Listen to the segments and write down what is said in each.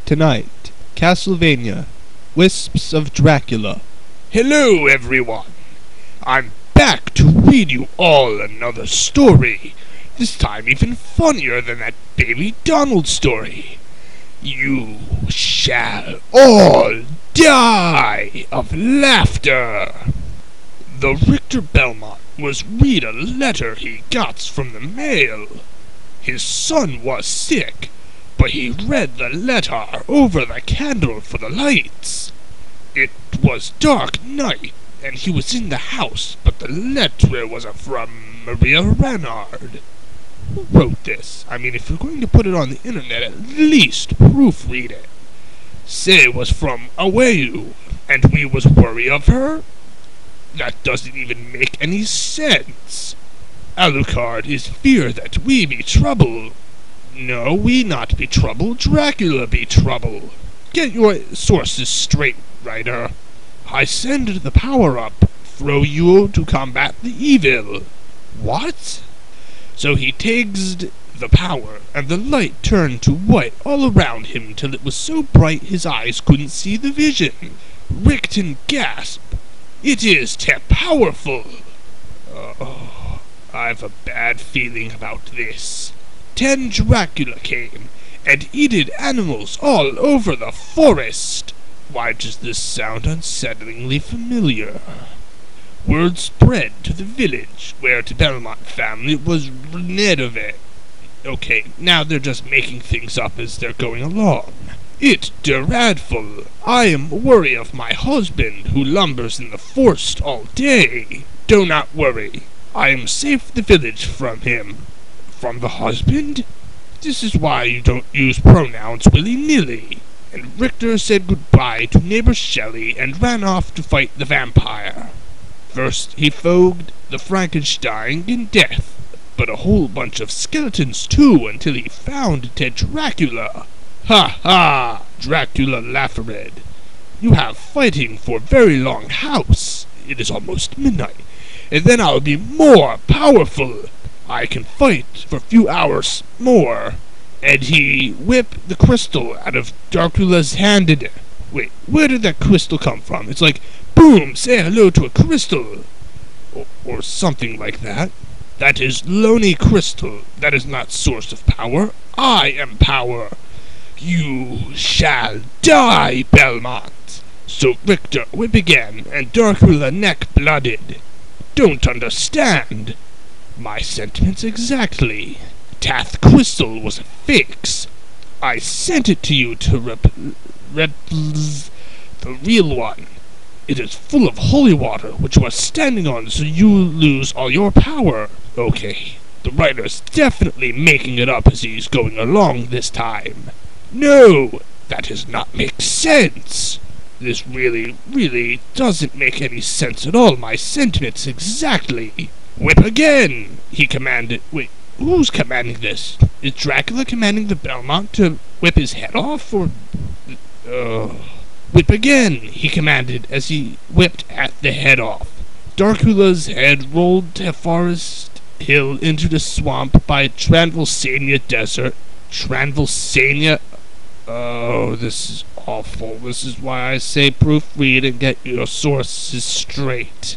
Tonight, Castlevania, Wisps of Dracula. Hello, everyone. I'm back to read you all another story. This time even funnier than that Baby Donald story. You shall all die of laughter. The Richter Belmont was read a letter he got from the mail. His son was sick, but he read the letter over the candle for the lights. It was dark night, and he was in the house, but the letter was from Maria Ranard. Who wrote this? I mean, if you're going to put it on the internet, at least proofread it. Say it was from Awayu, and we was worry of her? That doesn't even make any sense. Alucard is fear that we be trouble. No, we not be trouble, Dracula be trouble. Get your sources straight, writer. I send the power up, throw you to combat the evil. What? So he takes the power, and the light turned to white all around him till it was so bright his eyes couldn't see the vision. Rickton gasped. It is te powerful. Oh, I've a bad feeling about this. 10 Dracula came, and eated animals all over the forest. Why does this sound unsettlingly familiar? Word spread to the village, where the Belmont family was rid of it. Okay, now they're just making things up as they're going along. It dreadful. I am worry of my husband, who lumbers in the forest all day. Do not worry. I am safe the village from him. From the husband? This is why you don't use pronouns willy-nilly. And Richter said goodbye to neighbor Shelley and ran off to fight the vampire. First he fogged the Frankenstein in death, but a whole bunch of skeletons too until he found Ted Dracula. Ha ha! Dracula Laffered. You have fighting for very long house. It is almost midnight, and then I'll be more powerful. I can fight for a few hours more. And he whipped the crystal out of Dracula's hand. Wait, where did that crystal come from? It's like, boom, say hello to a crystal. Or something like that. That is lonely crystal. That is not source of power. I am power. You shall die, Belmont. So Richter whip again, and Dracula neck blooded. Don't understand. My sentiments exactly. Tath crystal was a fix. I sent it to you to repels the real one. It is full of holy water, which you are standing on, so you lose all your power. Okay, the writer's definitely making it up as he's going along this time. No, that does not make sense. This really doesn't make any sense at all. My sentiments exactly. Whip again, he commanded. Wait, who's commanding this? Is Dracula commanding the Belmont to whip his head off, or... Whip again, he commanded as he whipped at the head off. Dracula's head rolled to Forest Hill into the swamp by Transylvania Desert. Transylvania? Oh, this is awful. This is why I say proofread and get your sources straight.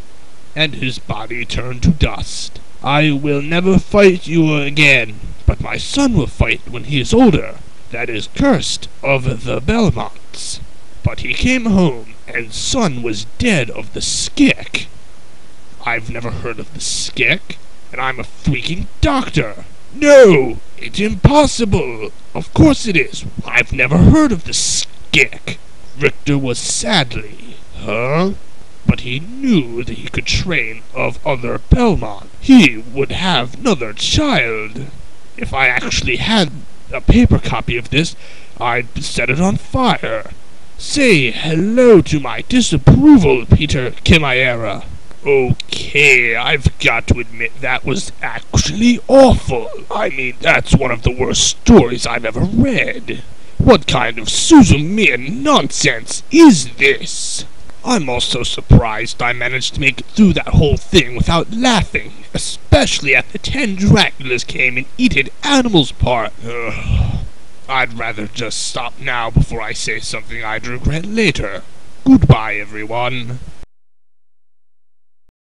And his body turned to dust. I will never fight you again, but my son will fight when he is older. That is cursed of the Belmonts. But he came home, and son was dead of the skick. I've never heard of the skick, and I'm a freaking doctor. No, it's impossible. Of course it is. I've never heard of the skick. Richter was sadly, huh? But he knew that he could train of other Belmont. He would have another child. If I actually had a paper copy of this, I'd set it on fire. Say hello to my disapproval, Peter Chimera. Okay, I've got to admit that was actually awful. I mean, that's one of the worst stories I've ever read. What kind of Suzumian nonsense is this? I'm also surprised I managed to make it through that whole thing without laughing, especially at the 10 Draculas came and eated animals part. Ugh. I'd rather just stop now before I say something I'd regret later. Goodbye, everyone.